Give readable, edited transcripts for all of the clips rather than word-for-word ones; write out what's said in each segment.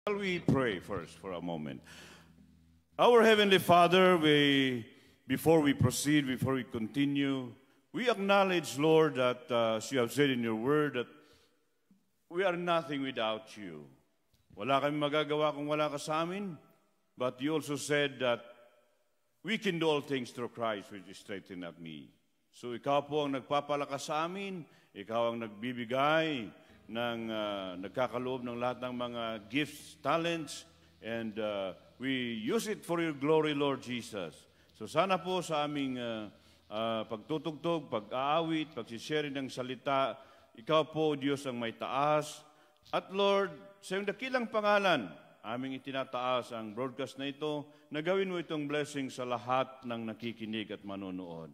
Shall we pray first for a moment? Our Heavenly Father, before we proceed, before we continue, we acknowledge, Lord, that as you have said in your word, that we are nothing without you. Wala kami magagawa kung wala ka sa amin, but you also said that we can do all things through Christ, which is strengthened me. So ikaw po ang nagpapalakas sa amin, ikaw ang nagbibigay ng nagkakaloob ng lahat ng mga gifts, talents, and we use it for your glory, Lord Jesus. So sana po sa aming pagtutugtog, pag-aawit, pagsishare ng salita, ikaw po, Diyos, ang may taas. At Lord, sa iyong dakilang pangalan, aming itinataas ang broadcast na ito, na gawin mo itong blessing sa lahat ng nakikinig at manonood.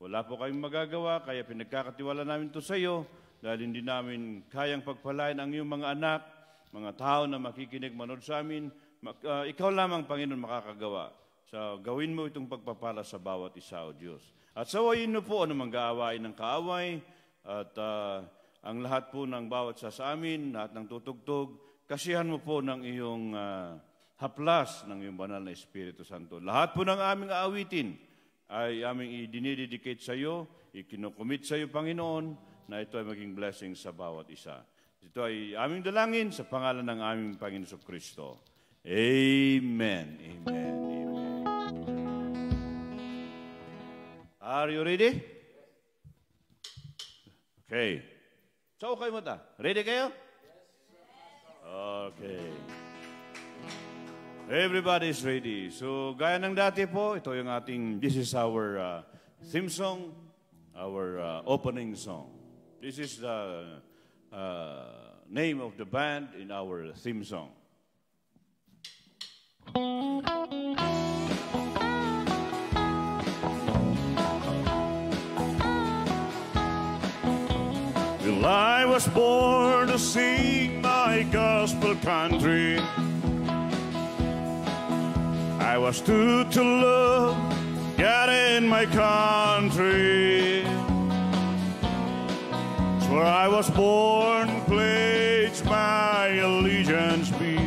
Wala po kayong magagawa, kaya pinagkakatiwala namin ito sa iyo, dahil hindi namin kayang pagpalain ang iyong mga anak, mga tao na makikinig, manood sa amin. Ikaw lamang, Panginoon, makakagawa. So, gawin mo itong pagpapala sa bawat isa, O Diyos. At sawayin mo po ano mang-aawain ng kaaway, at ang lahat po ng bawat sa amin, lahat ng tutugtog, kasihan mo po ng iyong haplas ng iyong banal na Espiritu Santo. Lahat po ng aming aawitin ay aming idinidedicate sa iyo, ikinukumit sa iyo, Panginoon, na ito ay maging blessing sa bawat isa. Ito ay aming dalangin sa pangalan ng aming Panginoon Kristo. Amen. Amen. Amen. Are you ready? Okay. So, kayo mata. Ready kayo? Okay. Everybody is ready. So, gaya ng dati po, ito yung this is our theme song, our opening song. This is the name of the band in our theme song. Well, I was born to sing my gospel country. I was taught to love God in my country. Where I was born, pledged my allegiance be,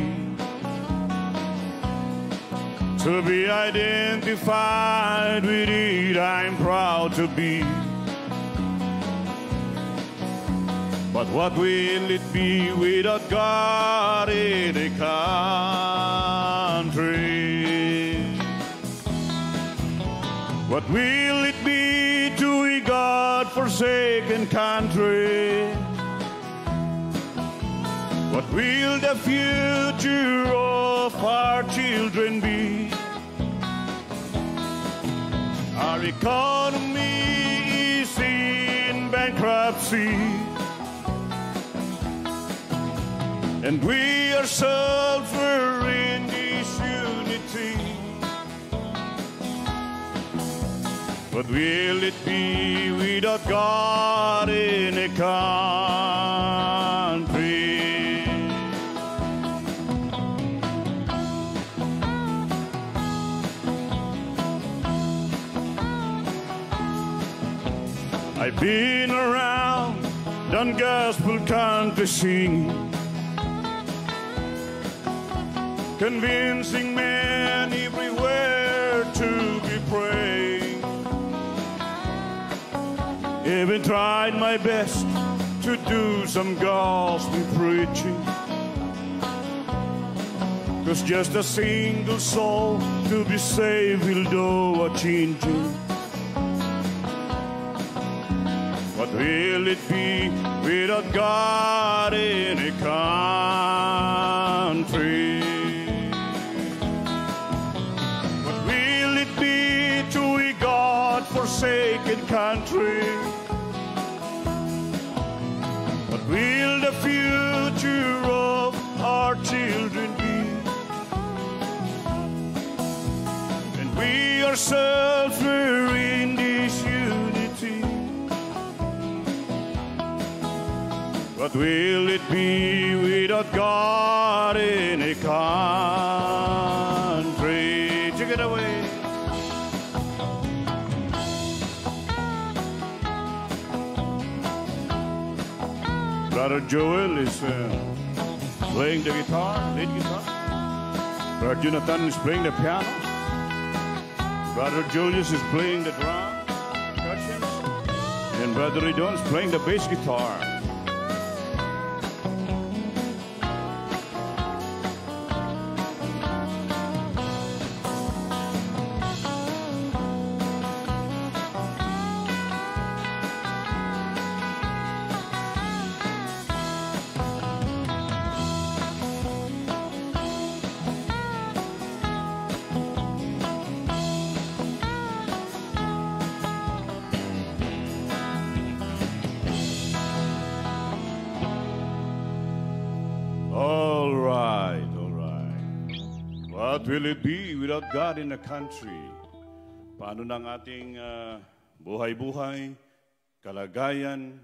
to be identified with it, I'm proud to be. But what will it be without God in a country? What will it be to a God-forsaken country? What will the future of our children be? Our economy is in bankruptcy, and we ourselves were in disunity. What will it be without God in a country? I've been around, done gospel country singing, convincing men everywhere to be praying. Even tried my best to do some gospel preaching, 'cause just a single soul to be saved will do a changing. What will it be without God in a country? What will it be to a God-forsaken country? What will the future of our children be? And we ourselves were in disunity. What will it be without God in a country? Take it away. Brother Joel is playing the guitar, lead guitar. Brother Jonathan is playing the piano. Brother Julius is playing the drum, percussions. And Brother Ridon is playing the bass guitar. All right, all right. What will it be without God in the country? Paano ng ating buhay-buhay, kalagayan,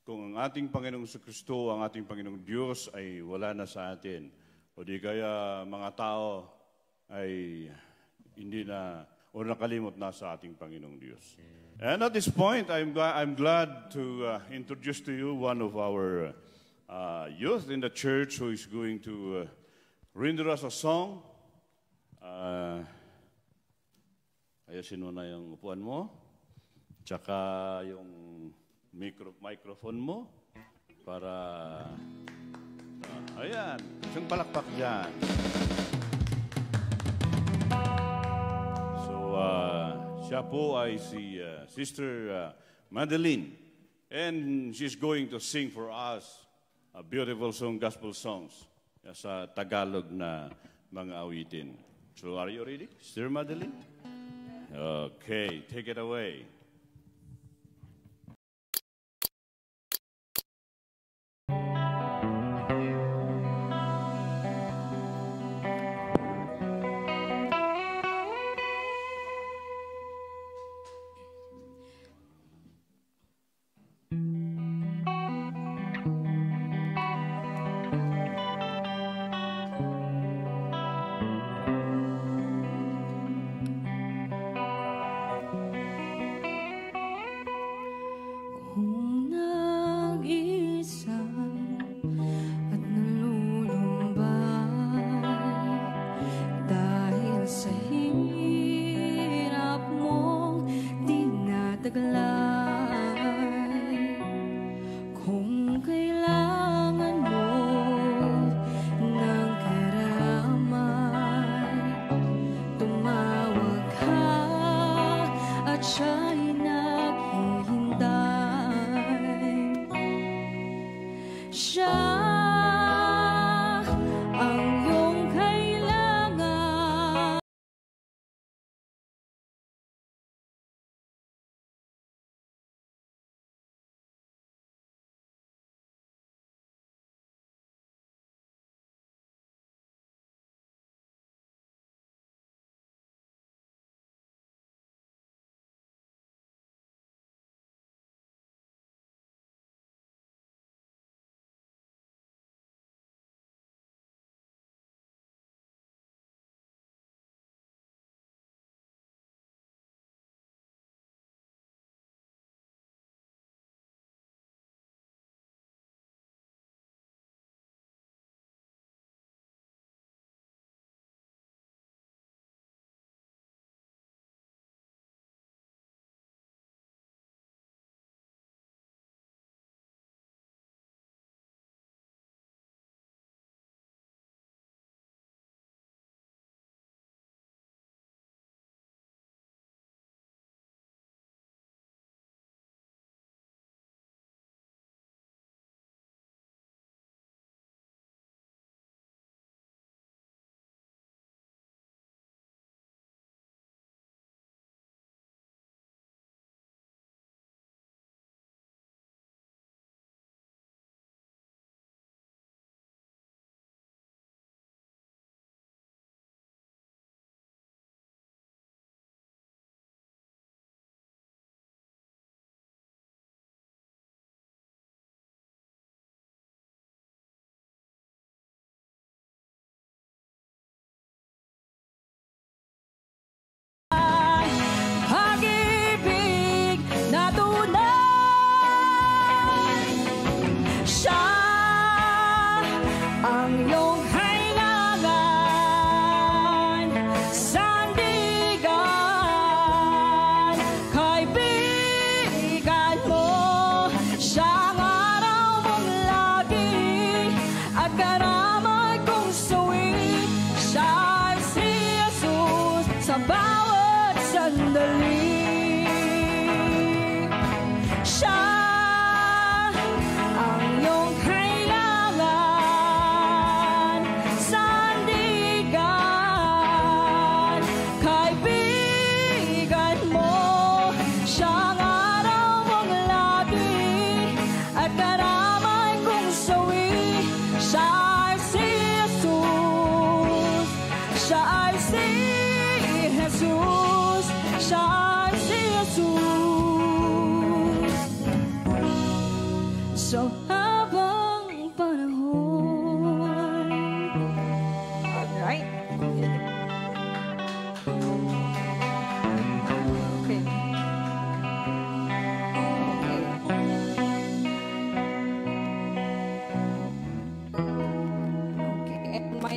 kung ang ating Panginoong Kristo, ang ating Panginoong Diyos ay wala na sa atin? O di kaya mga tao ay hindi na o nakalimot na sa ating Panginoong Diyos. And at this point, I'm glad to introduce to you one of our youth in the church who is going to render us a song. Ayasin mo na yung upuan mo, tsaka yung microphone mo para ayan, isang palakpak dyan. So, siya po ay si Sister Madeline, and she's going to sing for us a beautiful song, gospel songs sa Tagalog na mga awitin. So, are you ready, Sister Madeline? Okay, take it away.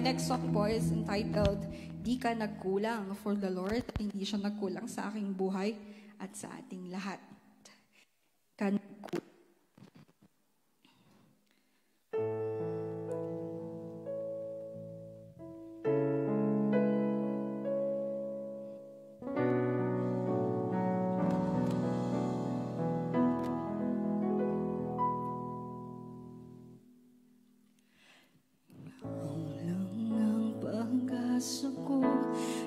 My next song po is entitled, Di Ka Nagkulang, for the Lord. Hindi siya nagkulang sa aking buhay at sa ating lahat. Ka nagkulang. Ko,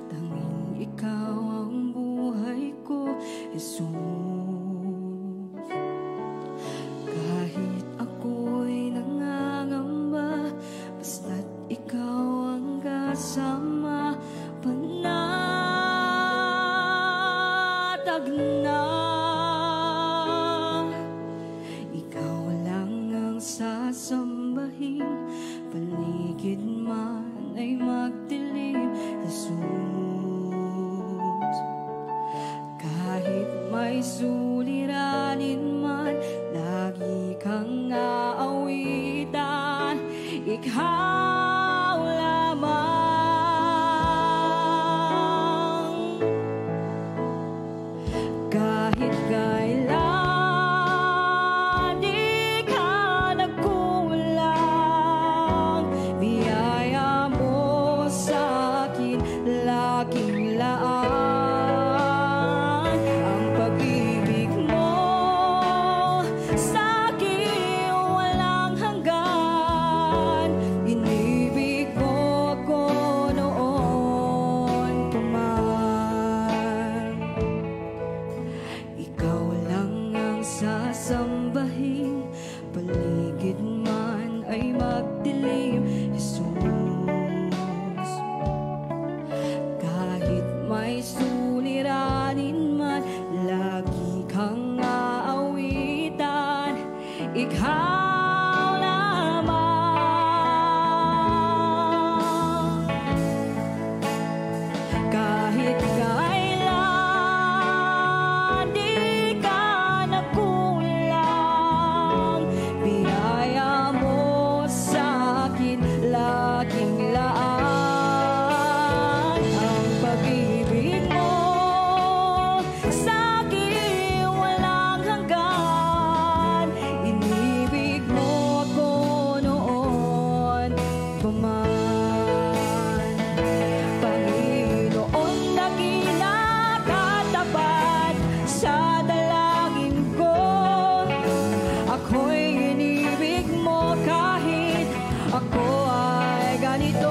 tanging ikaw ang buhay ko, Jesus. Kahit ako'y nangangamba, basta't ikaw ang kasama, panatag na. Ikaw lang ang sasambahin, paligid man ay magdilim, Jesus. Kahit may suliranin man, lagi kang aawitan, ikaw lamang. Kahit kailan di ka nagkulang, biyaya mo sa'kin laging laan. Ang pag-ibig mo sa'kin walang hanggan. Inibig mo ko noon pa man. Ikaw lang ang sasambahin, paligid man ay magdilim, Jesus. Kahit may suliranin man, lagi kang aawitan, ikaw lamang. Kahit kailan di ka nagkulang, biyaya mo sa'kin laging laan. Ang pag-ibig mo sa'kin walang hanggan. Inibig mo ako noon pa man. Panginoon na kinakatapat sa dalangin ko, ako'y inibig mo kahit ako ay ganito.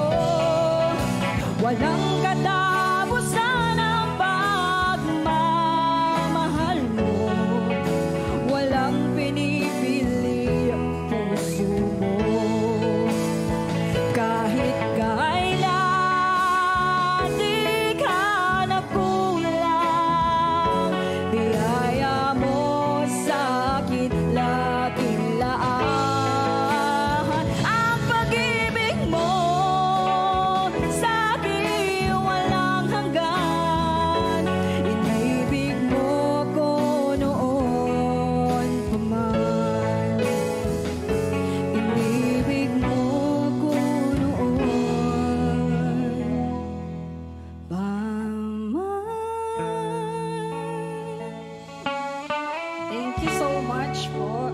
Walang katapusan ang pagmamahal mo, walang pinipili ang puso mo. Kahit kailan di ka nagkulang, biyaya mo sa'kin laging laan. Ang pag-ibig mo sa'kin walang hanggan. Inibig mo ko noon pa man. Inibig mo ko noon pa man. Thank you so much po.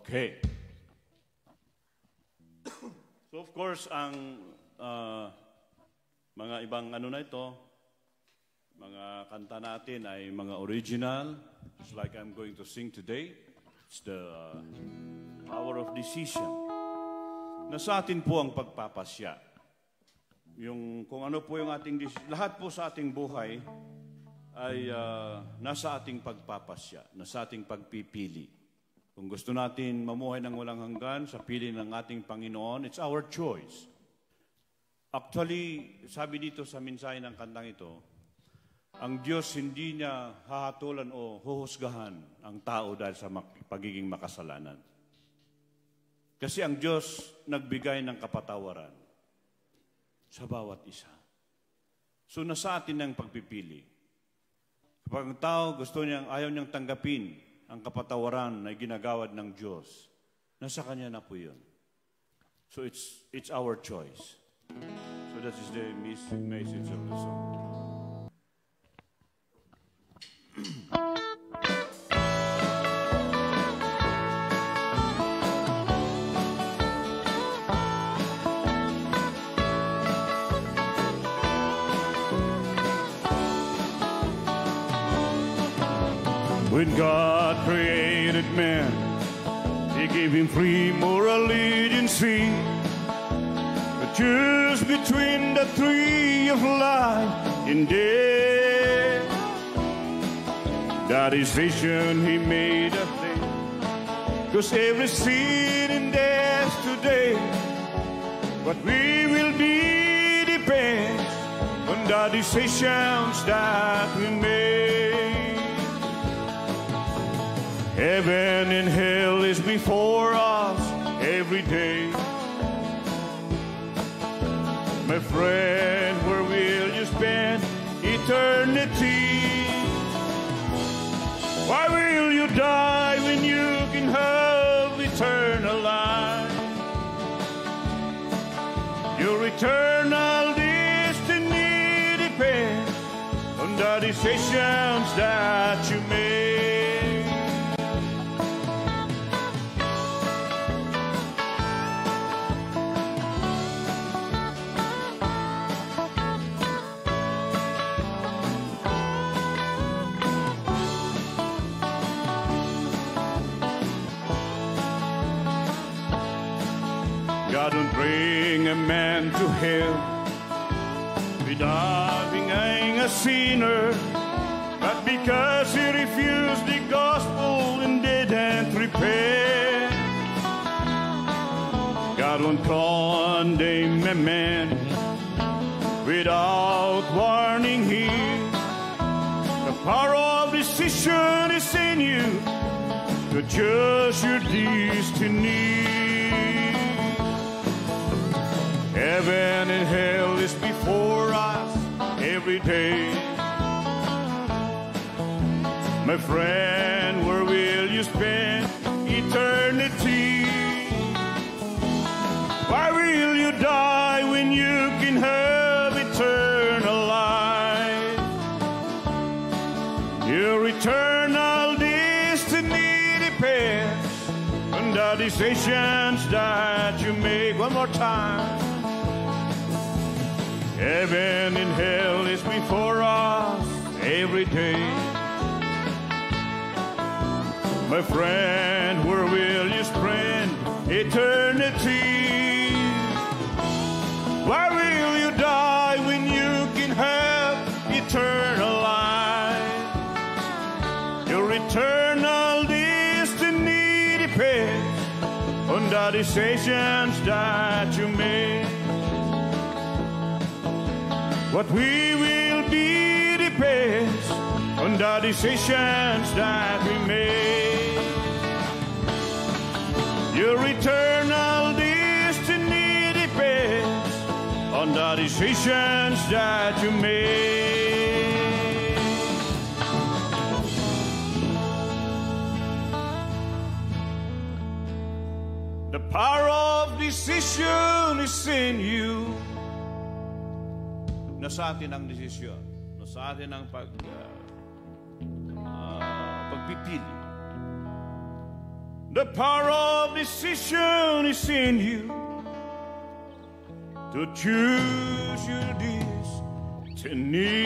Okay. So of course, ang mga ibang ano na ito, mga kanta natin ay mga original, just like I'm going to sing today. It's the power of decision. Na sa atin po ang pagpapasya. Yung kung ano po yung ating lahat po sa ating buhay ay nasa ating pagpapasya, nasa ating pagpipili. Kung gusto natin mamuhay ng walang hanggan sa pili ng ating Panginoon, it's our choice. Actually, sabi dito sa mensahe ng kantang ito, ang Diyos hindi niya hahatulan o huhusgahan ang tao dahil sa pagiging makasalanan. Kasi ang Diyos nagbigay ng kapatawaran sa bawat isa. So nasa atin ang pagpipili. Kapag ang tao ayaw niyang tanggapin ang kapatawaran na ginagawad ng Diyos, nasa kanya na po yun. So it's our choice. So that is the message of the song. When God created man, He gave him free moral agency. But choose between the tree of life and death. That decision He made a thing. 'Cause every sin and death today, what we will be depends on the decisions that we make. Heaven and hell is before us every day. My friend, where will you spend eternity? Why will you die when you can have eternal life? Your eternal destiny depends on the decisions that you make. God don't bring a man to hell without being a sinner, but because he refused the gospel and didn't repent. God won't condemn a man without warning him. The power of decision is in you to judge your destiny. Heaven and hell is before us every day. My friend, where will you spend eternity? Why will you die when you can have eternal life? Your eternal destiny depends on the decisions that you make. One more time. Heaven and hell is before us every day. My friend, where will you spend eternity? Why will you die when you can have eternal life? Your eternal destiny depends on the decisions that you make. What we will be depends on the decisions that we make. Your eternal destiny depends on the decisions that you make. The power of decision is in you. Nasa atin ang desisyon. Nasa atin ang pagpipili. The power of decision is in you to choose your destiny.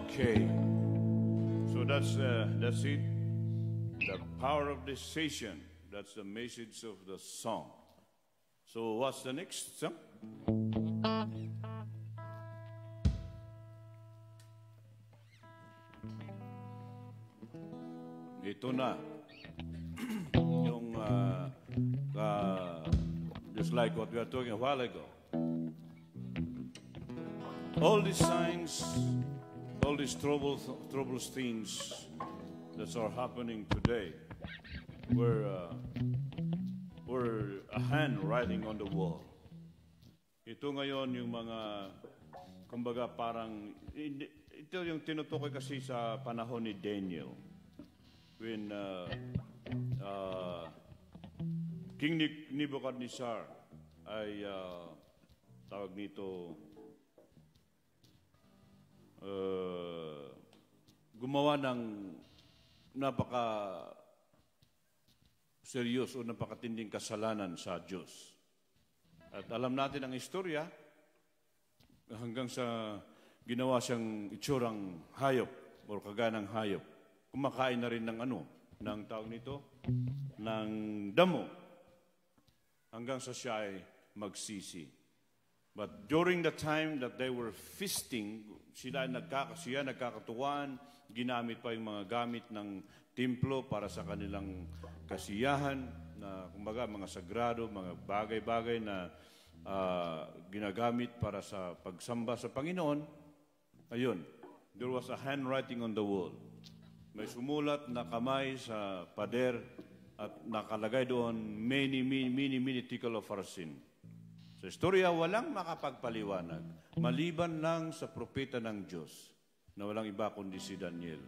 Okay. That's it. The power of decision. That's the message of the song. So what's the next song? Ito na. Yung just like what we were talking a while ago. All these signs, all these troublous things that's are happening today. We're a hand writing on the wall. Ito ngayon yung mga, kumbaga parang, ito yung tinutukoy kasi sa panahon ni Daniel. When King Nebuchadnezzar ay tawag nito gumawa ng napaka serious o napakatinding kasalanan sa Diyos. At alam natin ang istorya hanggang sa ginawa siyang itsurang hayop o kagaya ng hayop. Kumakain na rin ng ng tawag nito, ng damo hanggang sa siya ay magsisi. But during the time that they were feasting, siya nagkakatuwaan, ginamit pa yung mga gamit ng templo para sa kanilang kasiyahan, na kumbaga mga sagrado, mga bagay-bagay na ginagamit para sa pagsamba sa Panginoon. Ayun, there was a handwriting on the wall. May sumulat na kamay sa pader at nakalagay doon, many tickle of our sin. Sa istorya, walang makapagpaliwanag, maliban lang sa propeta ng Diyos, na walang iba kundi si Daniel.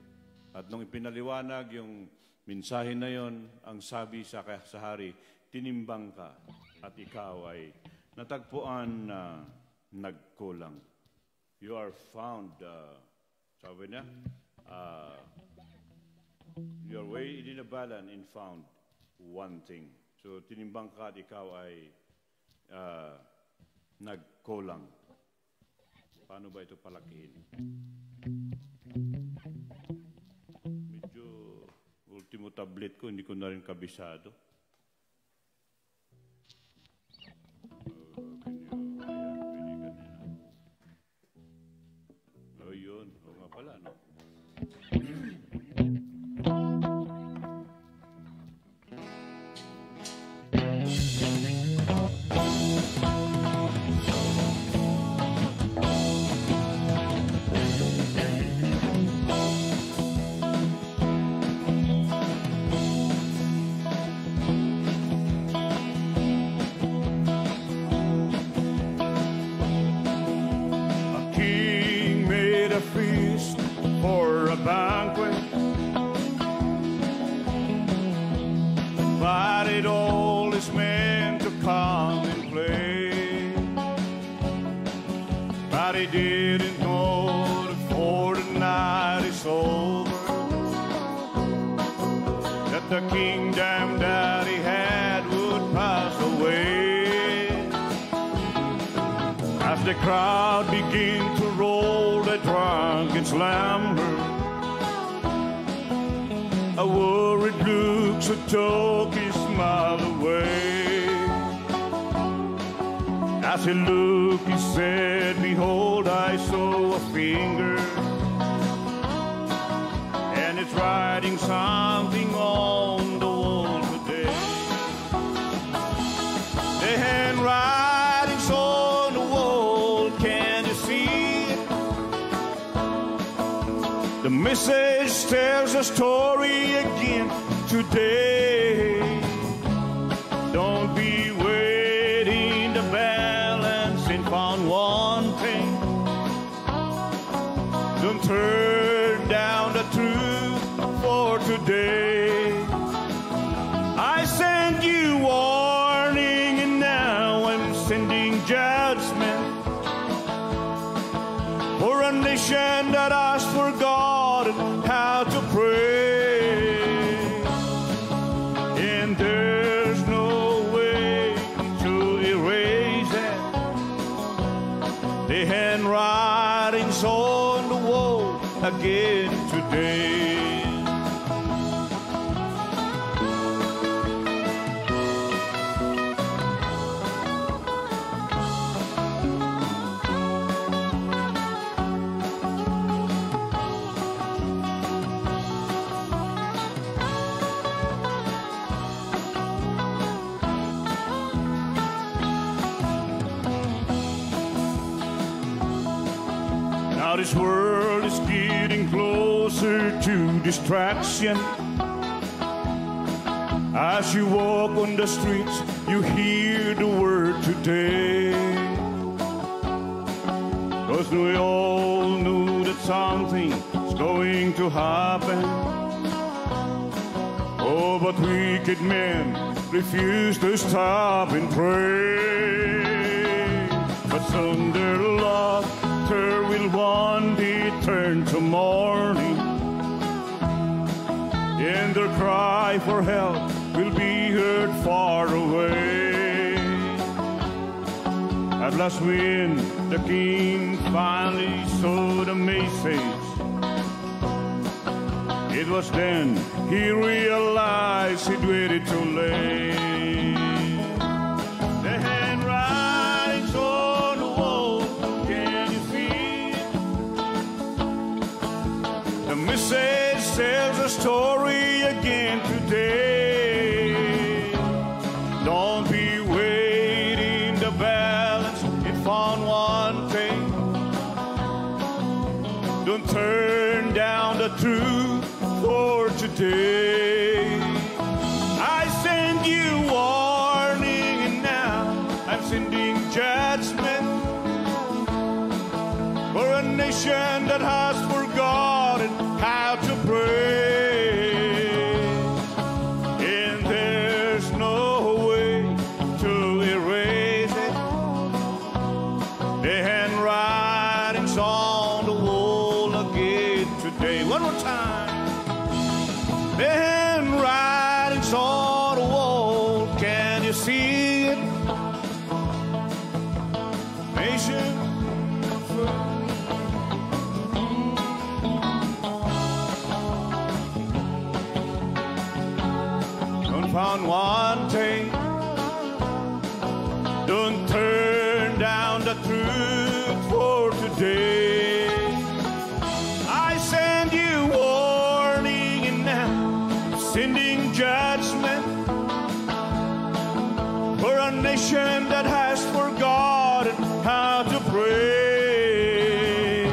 At nung ipinaliwanag yung mensahe na yon, ang sabi sa hari, tinimbang ka at ikaw ay natagpuan na nagkulang. You are found, sabi niya, your way in a balance and found one thing. So tinimbang ka at ikaw ay nagkulang. Paano ba ito palakihin? Medyo ultimo tablet ko, hindi ko na rin kabisado. Yun. O nga pala, no? He didn't know before the night is over that the kingdom that he had would pass away. As the crowd began to roll the drunken slumber, a worried look so took his smile away. As he looked, he said, behold, I saw a finger, and it's writing something on the wall today. The handwriting's on the wall, can you see it? The message tells a story again today. Don't be waiting the balance and found one thing. Don't turn down the truth for today. I sent you warning and now I'm sending judgment for a nation that has forgotten how to pray. And there's no way to erase it. The handwriting's on the wall again today. Now this world is getting closer answer to distraction. As you walk on the streets, you hear the word today. 'Cause we all knew that something's going to happen. Oh, but wicked men refuse to stop and pray. But soon their laughter will one day turn to mourning, and their cry for help will be heard far away. At last when the king finally saw the message, it was then he realized he'd waited too late. The handwritings on the wall, can you see it? The message tells a story again today. Don't be waiting the balance, it found one thing. Don't turn down the truth for today. I send you warning, and now I'm sending judgment for a nation that has forgotten how to pray. And there's no way to erase it. The handwritings on the wall again today. One more time. The handwritings on the wall, can you see it? Nation, don't find one thing. Don't turn down the truth for today. I send you warning, and now sending judgment for a nation that has forgotten how to pray.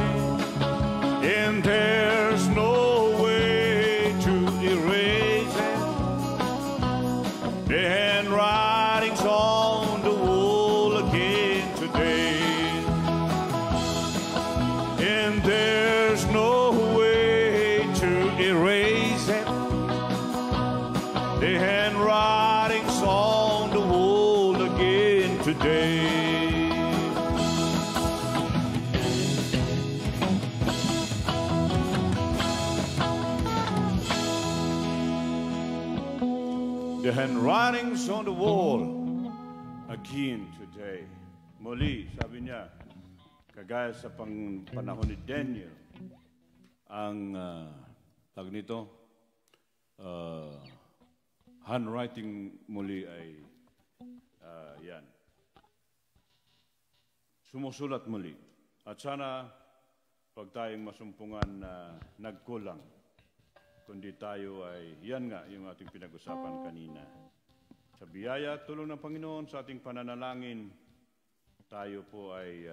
And there's no way to erase it. The handwritings on the wall again today. And there's no way to erase it. The handwritings on the wall again today. The handwritings on the wall again today. Muli, sabi niya, kagaya sa panahon ni Daniel, ang tag nito, handwriting muli ay yan. Sumusulat muli. At sana pag tayong masumpungan na nagkulang, kundi tayo ay, yan nga yung ating pinag-usapan kanina. Sa biyaya at tulong ng Panginoon sa ating pananalangin, tayo po ay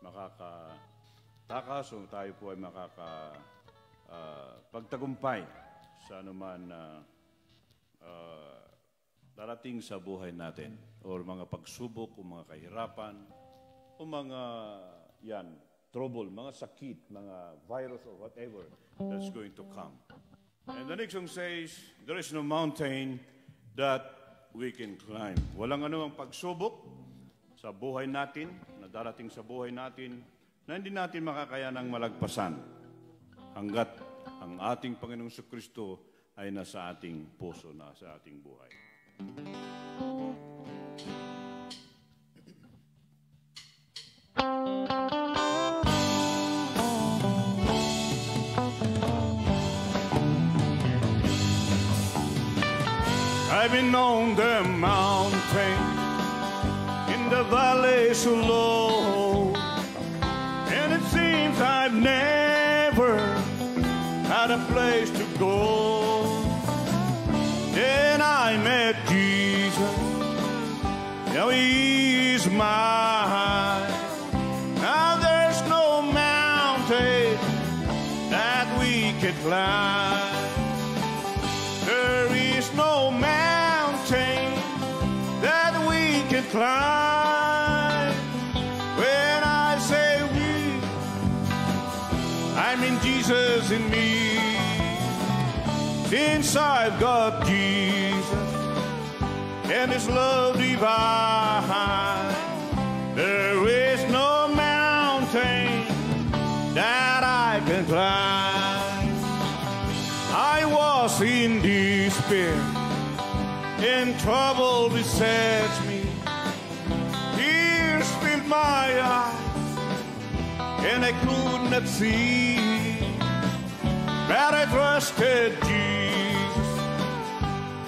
makakatakas o tayo po ay pagtagumpay sa anuman darating sa buhay natin o mga pagsubok o mga kahirapan o mga trouble, mga sakit, mga virus or whatever that's going to come. And the next song says, there is no mountain that we can climb. Walang anumang pagsubok sa buhay natin, na darating sa buhay natin, na hindi natin makakayanang malagpasan hanggat ang ating Panginoong Jesucristo ay nasa ating puso, nasa ating buhay. I've been on the mountain, in the valley so low, and it seems I've never had a place to go. Then I met Jesus, now He is mine. Now there's no mountain that can climb. There is no mountain that we can climb. When I say we, I mean Jesus in me. Since I've got Jesus and His love divine, there is no mountain that I can climb. I was in despair and trouble besets me. Tears filled my eyes and I could not see. But I trusted Jesus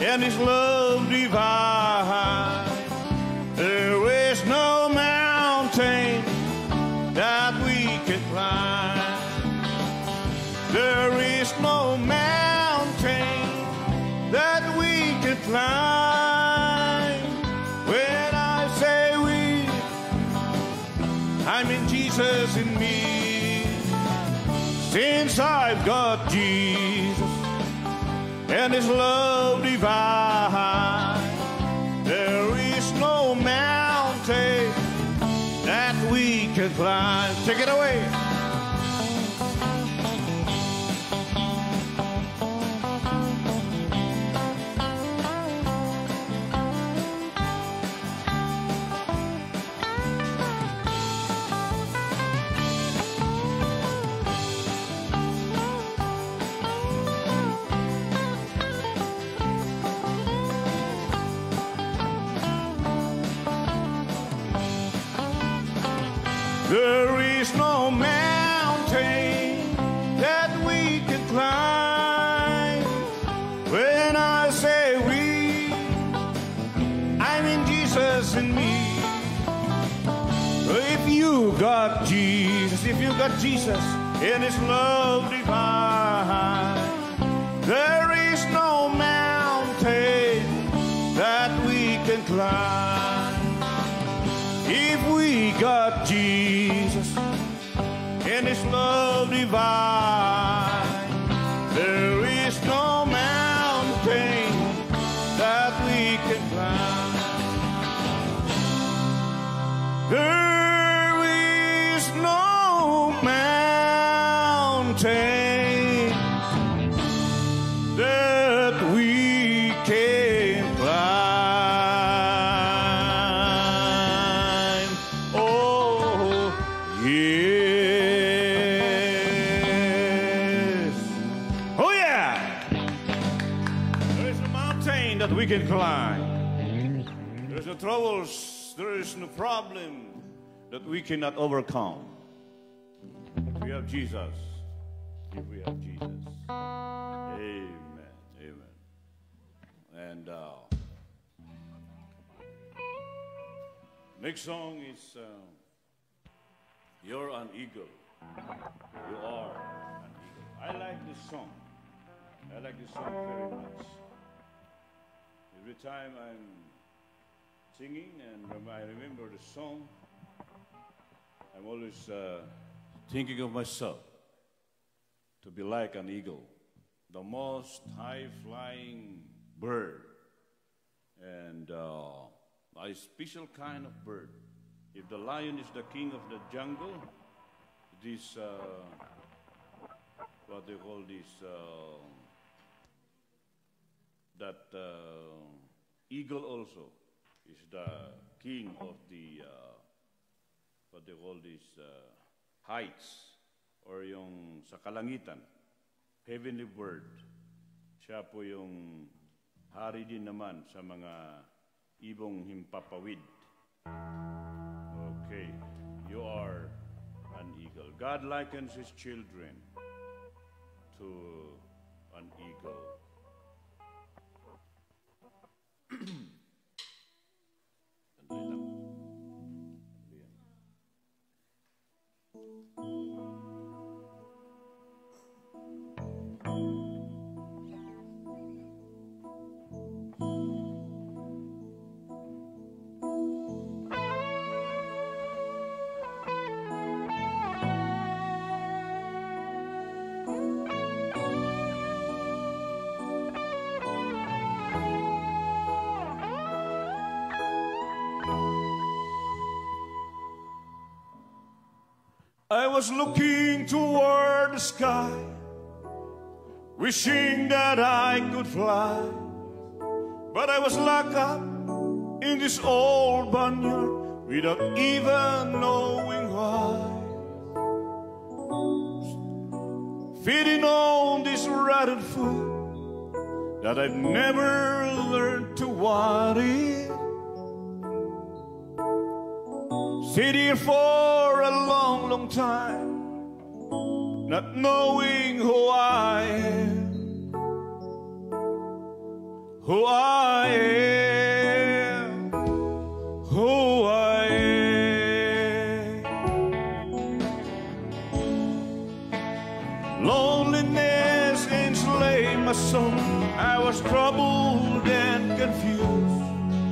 and His love divine. There is no mountain that we can climb. There is no mountain that we can climb. When I say we, I mean Jesus in me. Since I've got Jesus and His love divine, there is no mountain that we can climb. Take it away. There is no mountain that we can climb. When I say we, I mean Jesus in me. If you got Jesus, if you got Jesus in His love divine, there is no mountain that we can climb. If we got Jesus in His love divine, there is no mountain that we can climb. There is no mountain that we can climb. Oh, yes. Oh, yeah. There is no mountain that we can climb. There is no troubles. There is no problem that we cannot overcome. If we have Jesus. If we have Jesus. Amen. Amen. And next song is You're an Eagle. You are an eagle. I like this song. I like this song very much. Every time I'm singing and I remember the song, I'm always thinking of myself to be like an eagle, the most high-flying bird, and a special kind of bird. If the lion is the king of the jungle, this, what they call this, eagle also is the king of the, what they call this, heights, or yung sa kalangitan, heavenly bird. Siya po yung hari din naman sa mga ibong himpapawid. Okay, you are an eagle. God likens His children to an eagle. Sandali lang. I was looking toward the sky, wishing that I could fly, but I was locked up in this old barnyard without even knowing why. Feeding on this rotten food that I've never learned to want it. Sit here for a long, long time, not knowing who I am, who I am, who I am. Loneliness enslaved my soul. I was troubled and confused.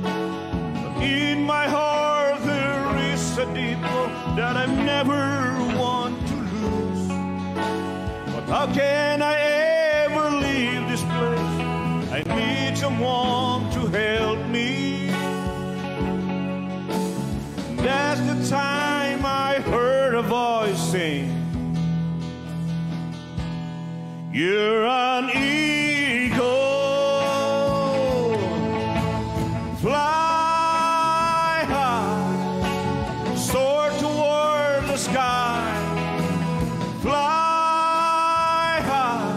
But in my heart there is a deep love that I never want to lose. But how can I ever leave this place? I need someone to help me. That's the time I heard a voice sing, "You're an eagle, fly high, soar toward the sky, fly high,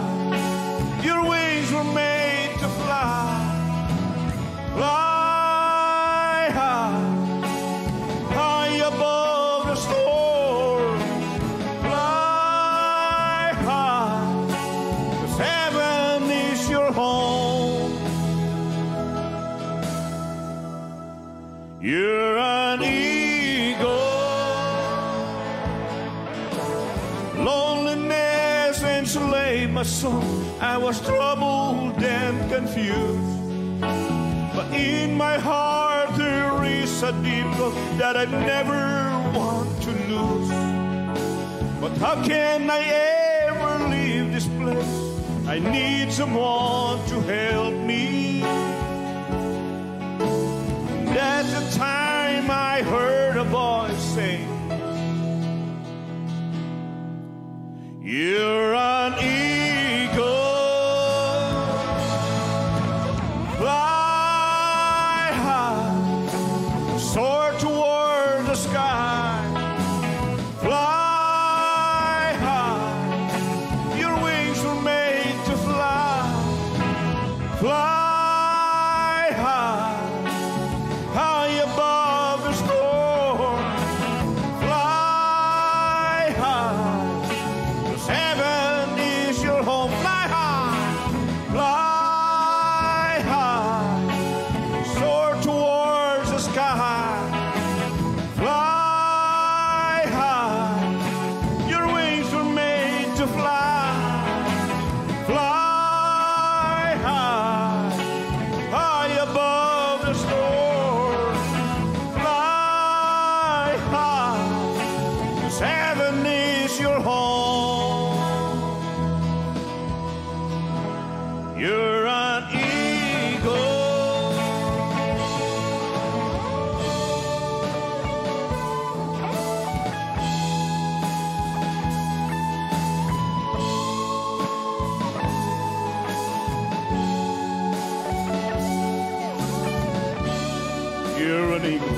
your wings were made to fly, fly high, high above the storm, fly high, 'cause heaven is your home. You're an eagle." Loneliness enslaved my soul. I was troubled and confused. But in my heart there is a deep love that I never want to lose. But how can I ever leave this place? I need someone to help me. That's the time I heard a voice say, "You're an eagle, fly high, soar toward the sky, fly high, your wings were made to fly, fly high, high above the storm, fly high, 'cause heaven is your home. Fly high, soar towards the sky, fly high, your wings were made to fly, fly high, high above the storm, fly high, 'cause heaven is your home. You're an eagle. You're an eagle.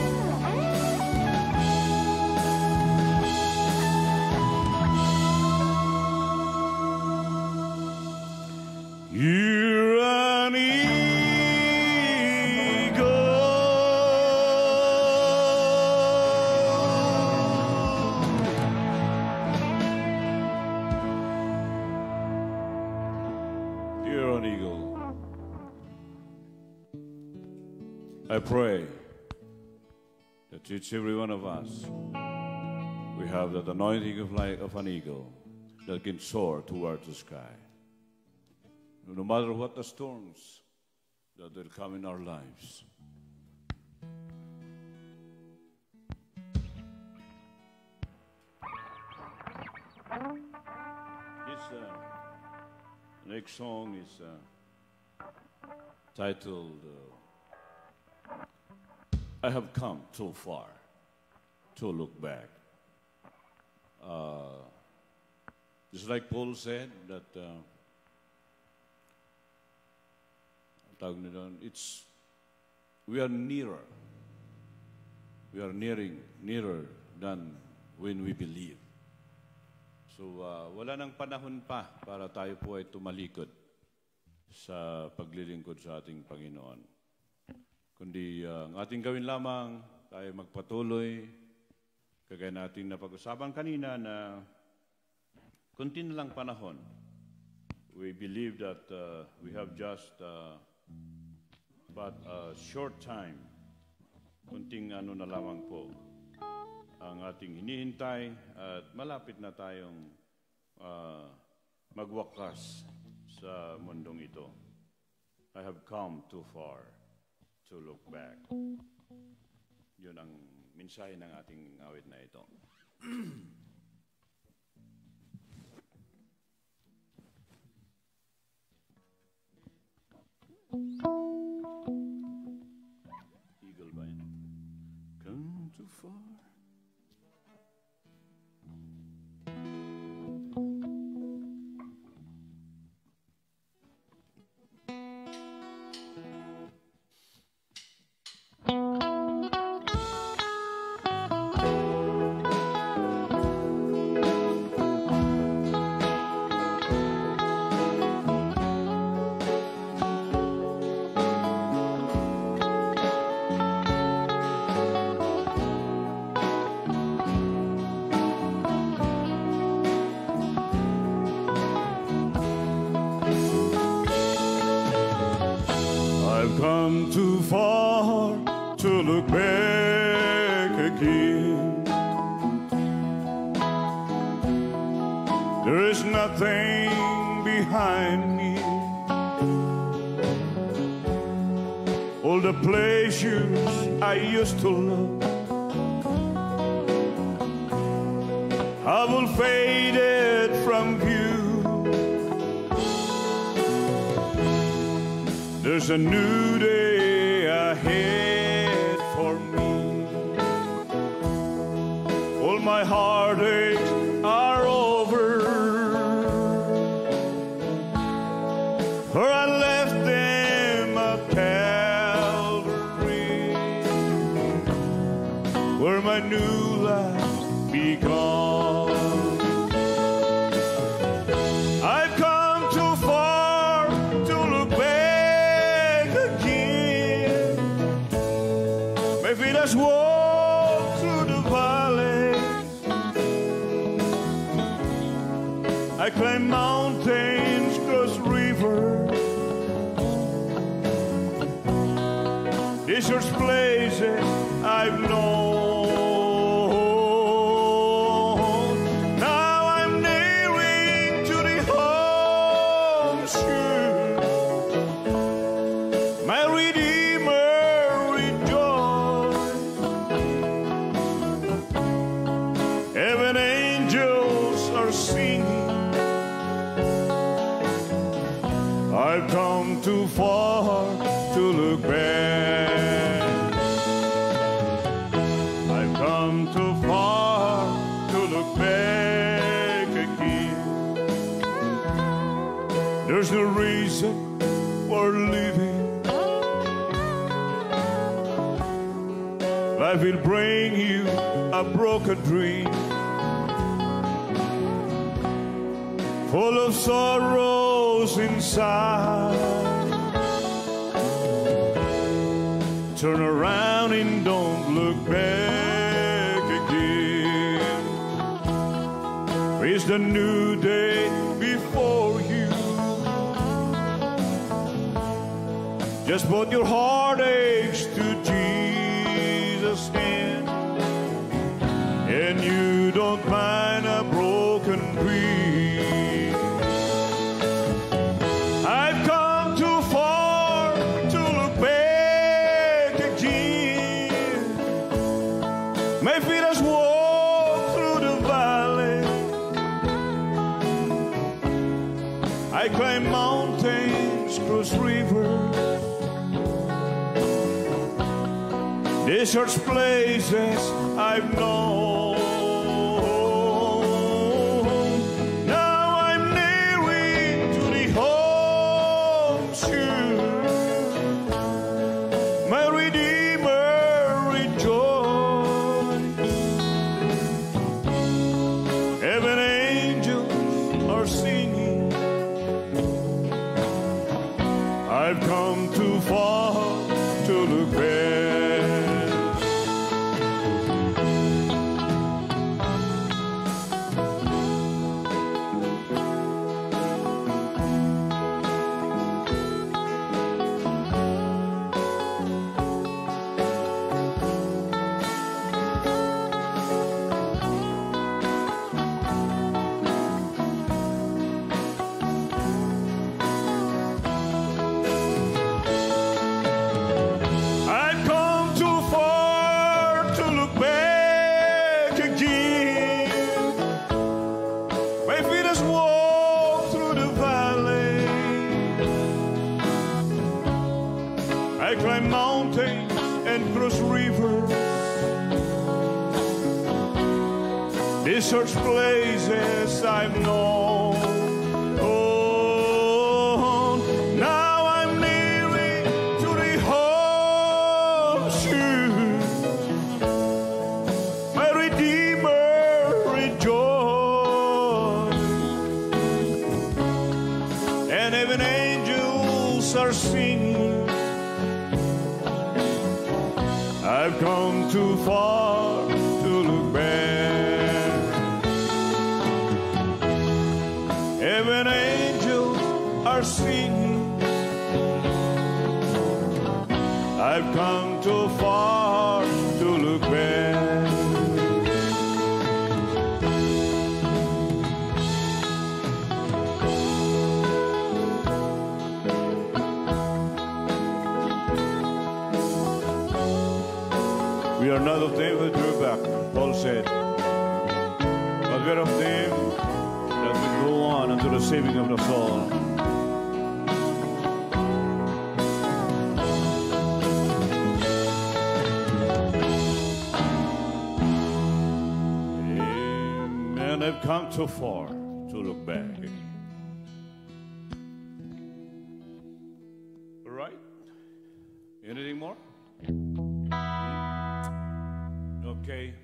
You're an eagle. You're an eagle. I pray that each every one of us, we have that anointing of an eagle that can soar towards the sky. No matter what the storms that will come in our lives. This next song is titled I Have Come Too Far to Look Back. just like Paul said, that we are nearer. We are nearer than when we believe. So, wala nang panahon pa para tayo po ay tumalikod sa paglilingkod sa ating Panginoon. Kundi ang ating gawin lamang, tayo magpatuloy, kagaya natin na pag-usapan kanina na kunti na lang panahon. We believe that we have just but a short time, kunting ano na lamang po ang ating hinihintay at malapit na tayong magwakas sa mundong ito. I have come too far to look back. Yun ang mensahe ng ating awit na ito. Eagle ba yun? Come too far. Come too far to look back again. There is nothing behind me. All the pleasures I used to love have all faded from view. There's a new day ahead for me. All my heartaches are over, for I left them at Calvary, where my new life began. I've come too far to look back. Maybe let's walk through the valley. I climb mountains, cross rivers. These are places I've known. Now I'm nearing to the home sure. My Redeemer rejoice. Heaven angels are singing. I've come too far to look back. I've come too far to look back again. There's no reason for living. Life will bring you a broken dream, full of sorrows inside. Turn around and don't look back again. Face the new day before you. Just put your heartaches to Jesus' hand, and you don't mind a broken dream. I've come too far to look back again. Maybe let's walk through the valley. I climb mountains, cross rivers. These are places I've known. I've come too far to look back. I've come too far to look back again. My feet has walked through the valley. I climb mountains and cross rivers. These such places I've known. Oh, now I'm nearing to the ocean. My Redeemer rejoice, and even angels are singing. I've come too far to look back. Even angels are singing. I've come too far to look back. We are not of them who drew back, Paul said, but we are of them that will go on unto the saving of the soul. Amen. I've come too far to look back. All right? Anything more? Okay,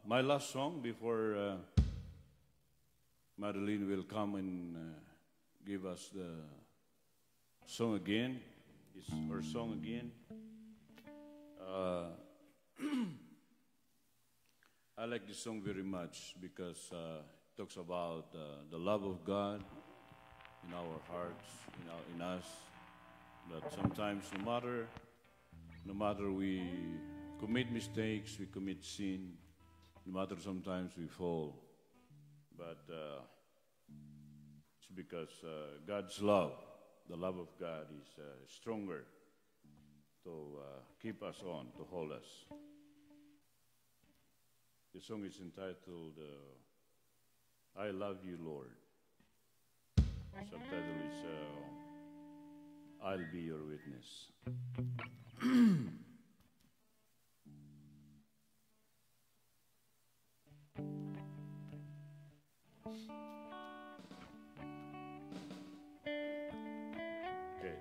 my last song before Madeline will come and give us the song again. It's her song again. I like this song very much because it talks about the love of God in our hearts, in us. That sometimes, no matter we commit mistakes, we commit sin, no matter sometimes we fall. But it's because God's love, the love of God is stronger to keep us on, to hold us. The song is entitled, I Love You, Lord. Subtitle is, I'll Be Your Witness. Okay.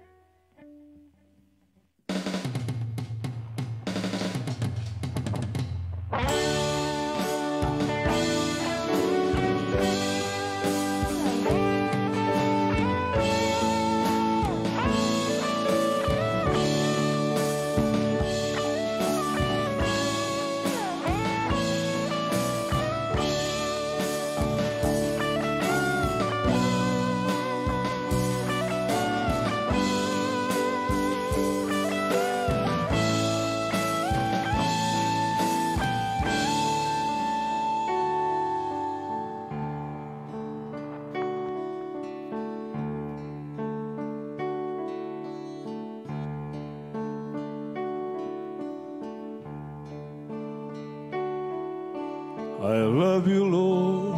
I love you, Lord,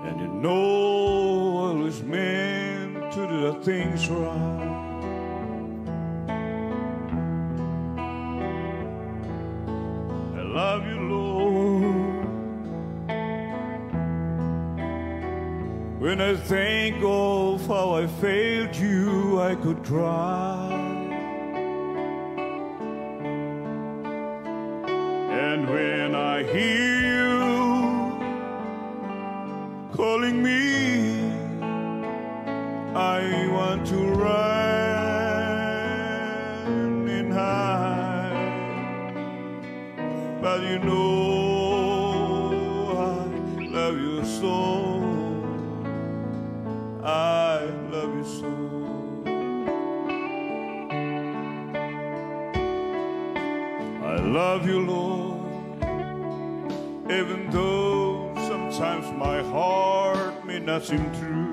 and you know I was meant to do the things right. I love you, Lord, when I think of how I failed you, I could try. And when I hear you calling me, I want to run and hide, but you know I love you so. I love you so. I love you, Lord, even though sometimes my heart may not seem true.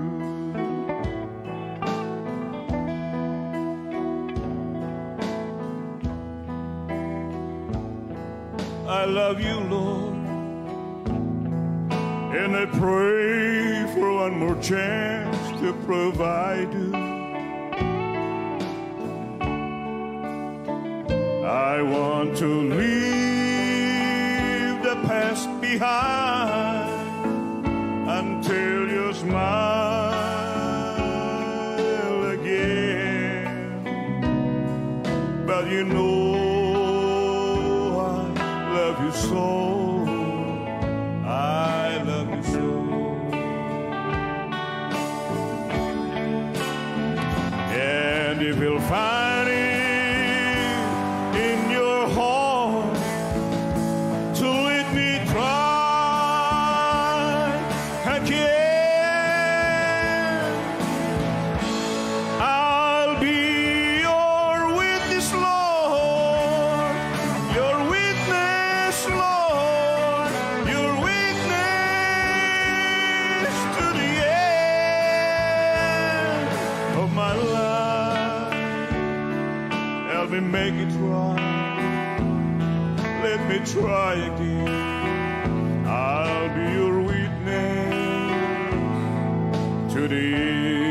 I love you, Lord, and I pray for one more chance to provide you. I want to leave the past behind until you smile again. But you know I love you so. I love you so. And if you'll find it in your heart to let me try again, I'll be your witness, Lord, your witness, Lord, your witness to the end of my life. Help me make it right. Let me try again. I'll be your witness to the end.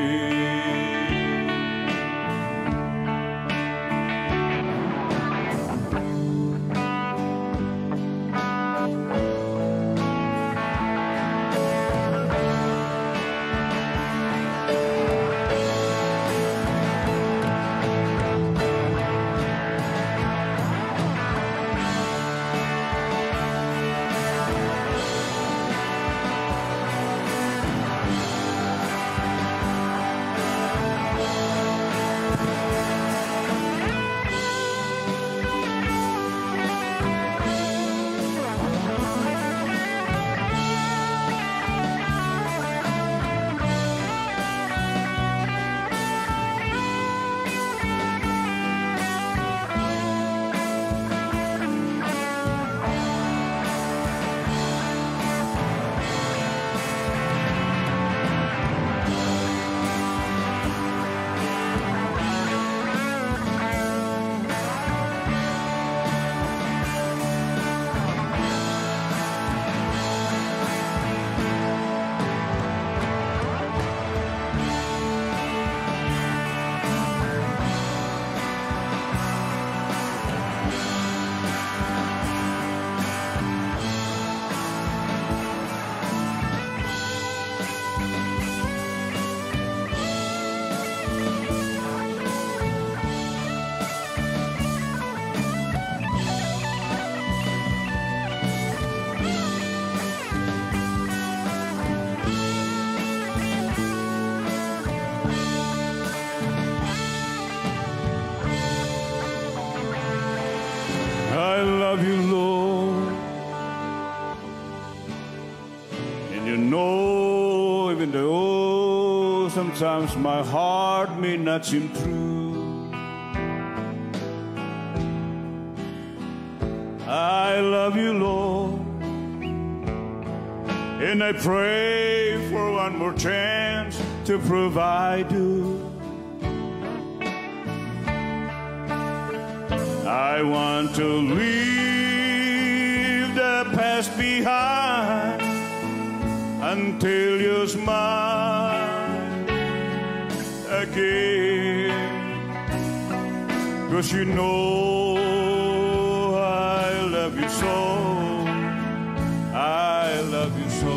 I love you, Lord, and you know, even though sometimes my heart may not seem true, I love you, Lord, and I pray for one more chance to provide you. I want to leave the past behind until you smile again, 'cause you know I love you so. I love you so.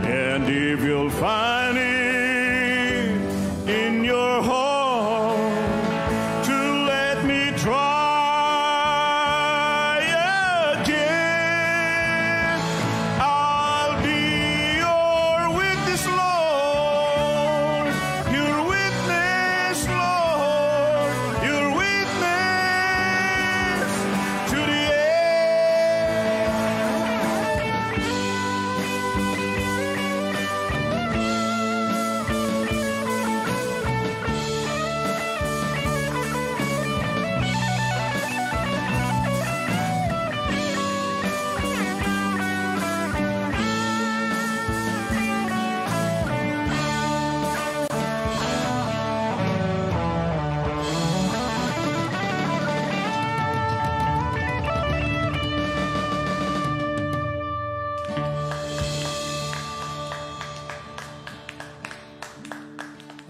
And if you'll find it in your heart to let me try again, I'll be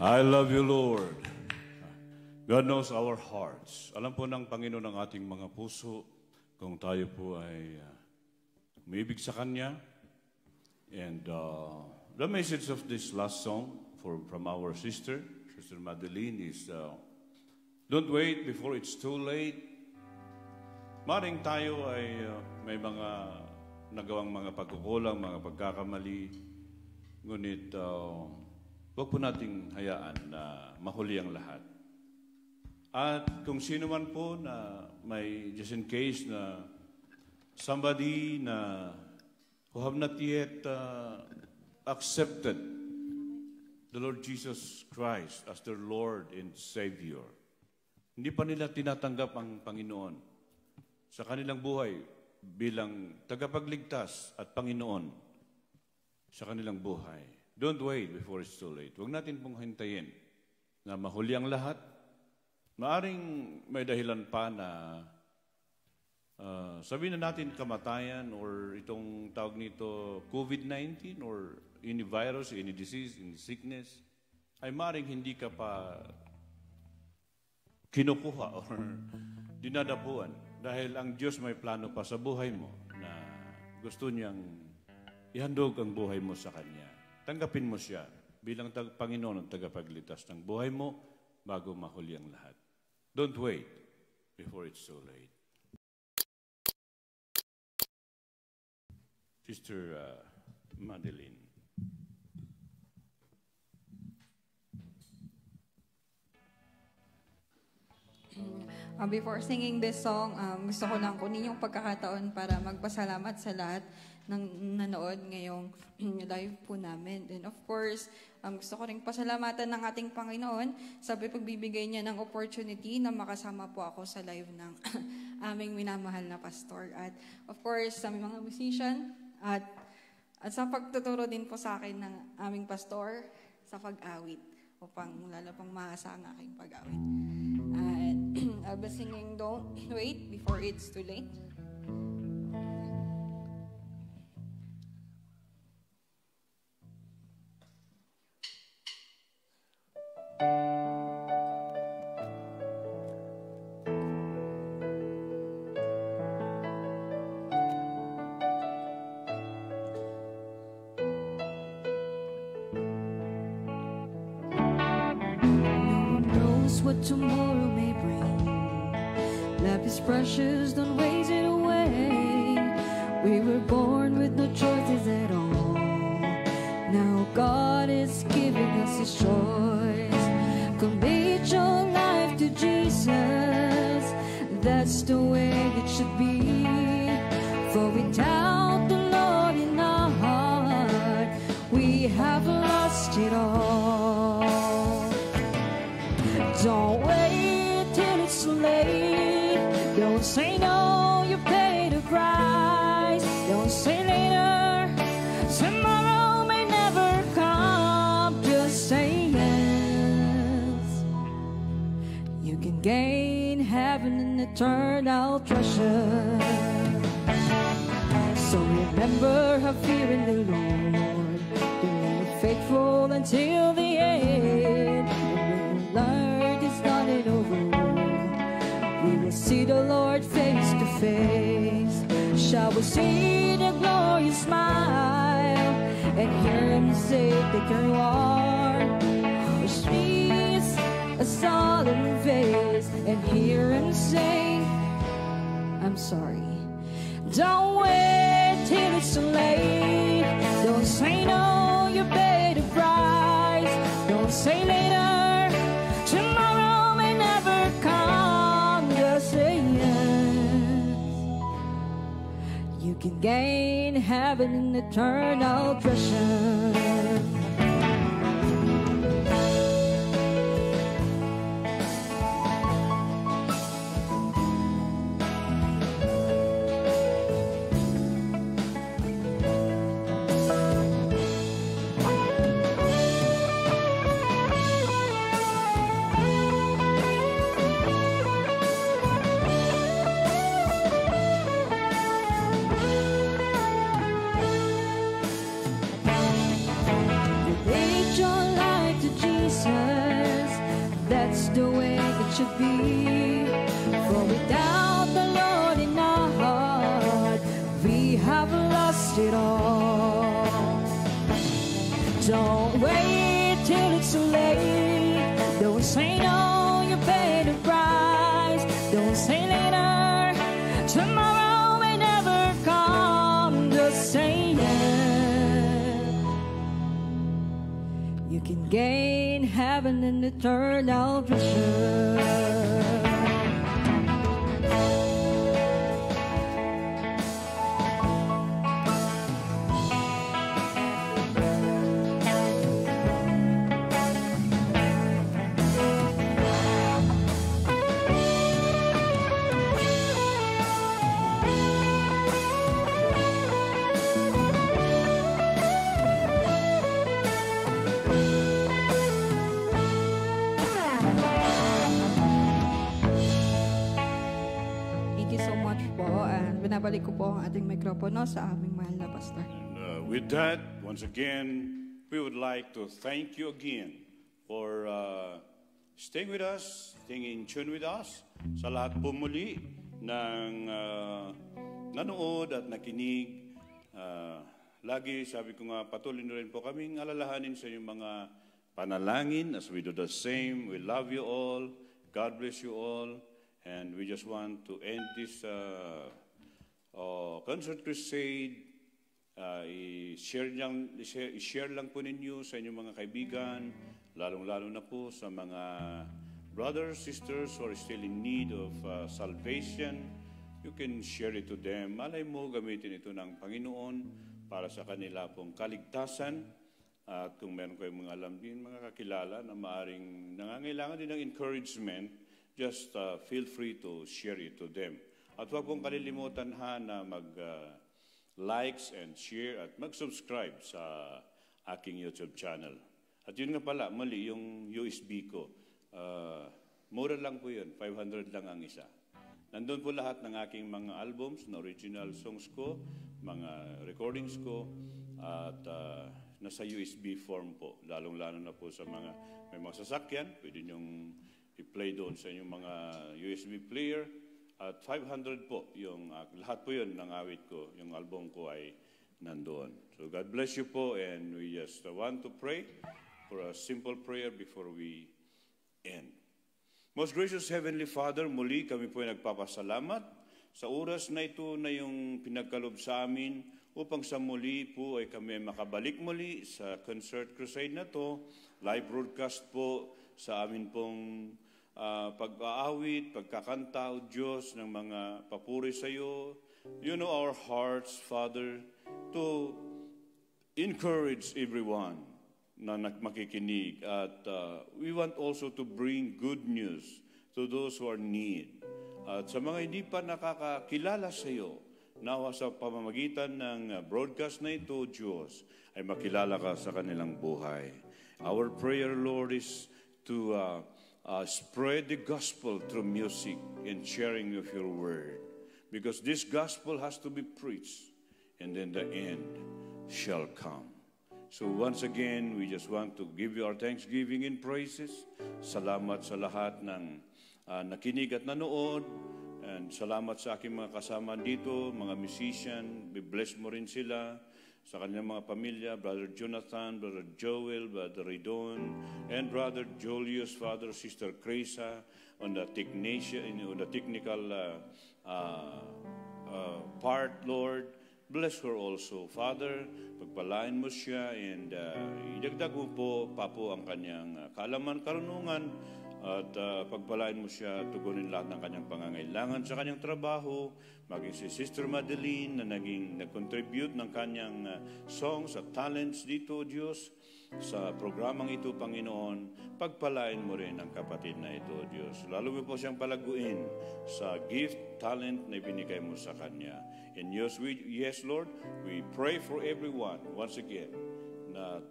I love you, Lord. God knows our hearts. Alam po ng Panginoon ang ating mga puso kung tayo po ay umibig sa Kanya. And the message of this last song from our sister, Sister Madeline, is don't wait before it's too late. Maring tayo ay may mga nagawang mga pagkukulang, mga pagkakamali. Ngunit huwag po nating hayaan na mahuli ang lahat. At kung sino man po na may, just in case na somebody na who have not yet accepted the Lord Jesus Christ as their Lord and Savior, hindi pa nila tinatanggap ang Panginoon sa kanilang buhay bilang tagapagligtas at Panginoon sa kanilang buhay. Don't wait before it's too late. Huwag natin pong hintayin na mahuli ang lahat. Maaring may dahilan pa na sabihin na natin kamatayan or itong tawag nito COVID-19 or any virus, any disease, any sickness, ay maaring hindi ka pa kinukuha or dinadapuan dahil ang Diyos may plano pa sa buhay mo na gusto niyang ihandog ang buhay mo sa Kanya. Tanggapin mo siya bilang Panginoon at tagapagligtas ng buhay mo bago mahuli ang lahat. Don't wait before it's too late. Sister Madeline. Before singing this song, gusto ko lang kunin yung pagkakataon para magpasalamat sa lahat ng nanood ngayong live po namin. And of course, gusto ko rin pasalamatan ng ating Panginoon sa pagbibigay niya ng opportunity na makasama po ako sa live ng aming minamahal na pastor. At of course, sa mga musician at sa pagtuturo din po sa akin ng aming pastor sa pag-awit upang lalo pang maasa ang aking pag-awit. I'll be singing Don't Wait Before It's Too Late. What tomorrow may bring. Life is precious, don't waste it away. We were born with no choices at all. Now God is giving us His choice. Commit your life to Jesus. That's the way it should be. For without the Lord in our heart, we have lost it all. Don't wait till it's too late. Don't say no, you paid the price. Don't say later, tomorrow may never come. Just say yes. You can gain heaven and eternal treasure. So remember, have fear in the Lord. Remain faithful until the end. And when learn not it over, we will see the Lord face to face. Shall we see the glorious smile and hear Him say that you are, or see a solemn face and hear Him say, I'm sorry. Don't wait till it's too late. Don't say no, you pay the price. Don't say later, you can gain heaven and eternal treasure. the way it should be. For without the Lord in our heart, we have lost it all. Don't wait till it's too late. Don't say no, you pay the price. Don't say later, tomorrow may never come. Just say yes. You can gain heaven and eternal treasure. Binabalik ko po ang ating mikropono sa aming mahal na pastor. And with that, once again, we would like to thank you again for staying with us, staying in tune with us. Sa lahat po muli ng nanood at nakinig. Lagi, sabi ko nga, patuloy na rin po kaming alalahanin sa inyong mga panalangin as we do the same. We love you all. God bless you all. And we just want to end this concert crusade. I-share lang po ninyo sa inyong mga kaibigan, lalong-lalo na po sa mga brothers, sisters who are still in need of salvation. You can share it to them. Malay mo, gamitin ito ng Panginoon para sa kanila pong kaligtasan. At kung meron kayong mga alam din, mga kakilala na maaring nangangailangan din ng encouragement, just feel free to share it to them. At huwag pong kalilimutan na mag-likes and share at mag-subscribe sa aking YouTube channel. At yun nga pala, mali yung USB ko. Mura lang po yun, 500 lang ang isa. Nandun po lahat ng aking mga albums, na original songs ko, mga recordings ko, at nasa USB form po. Lalong-lalo na po sa mga may mga sasakyan, pwede nyong i-play doon sa inyong mga USB player. At 500 po, yung, lahat po yun ng awit ko, yung album ko ay nandoon. So God bless you po, and we just want to pray for a simple prayer before we end. Most gracious Heavenly Father, muli kami po ay nagpapasalamat sa oras na ito na yung pinagkalob sa amin upang sa muli po ay kami makabalik muli sa concert crusade na to, live broadcast po sa amin pong pag-aawit, pagkakanta, O Diyos, ng mga papuri sa iyo. You know our hearts, Father, to encourage everyone na makikinig. At we want also to bring good news to those who are in need. At sa mga hindi pa nakakakilala sa iyo, nawa sa pamamagitan ng broadcast na ito, Diyos, ay makilala ka sa kanilang buhay. Our prayer, Lord, is to spread the gospel through music and sharing of your word. Because this gospel has to be preached, and then the end shall come. So once again, we just want to give you our thanksgiving and praises. Salamat sa lahat ng nakinig at nanood. And salamat sa aking mga kasama dito, mga musician. Be-bless mo rin sila sa kanilang mga pamilya, Brother Jonathan, Brother Joel, Brother Ridon, and Brother Julius, Father, Sister Cresa, on the technical part, Lord. Bless her also, Father. Pagpalain mo siya, and idagdag mo po ang kanyang kaalaman, karunungan, at pagpalain mo siya, tugunin lahat ng kanyang pangangailangan sa kanyang trabaho, maging si Sister Madeline na nag-contribute ng kanyang songs at talents dito, Diyos, sa programang ito, Panginoon. Pagpalain mo rin ang kapatid na ito, Diyos. Lalo mo po siyang palaguin sa gift, talent na ibinigay mo sa kanya. And yes, Lord, we pray for everyone, once again,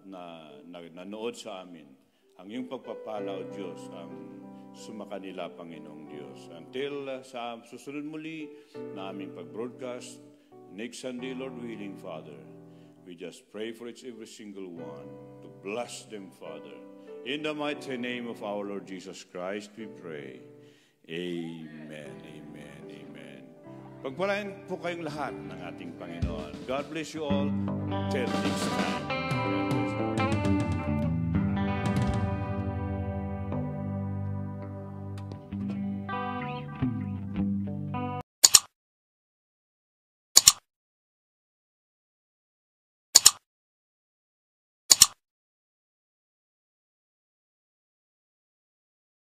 na nanood sa amin. Ang iyong pagpapala, O Diyos, ang sumakanila, Panginoong Diyos. Until sa susunod muli na aming pag-broadcast, next Sunday, Lord willing, Father, we just pray for each every single one to bless them, Father. In the mighty name of our Lord Jesus Christ, we pray. Amen, amen, amen. Pagpalain po kayong lahat ng ating Panginoon. God bless you all. Till next time.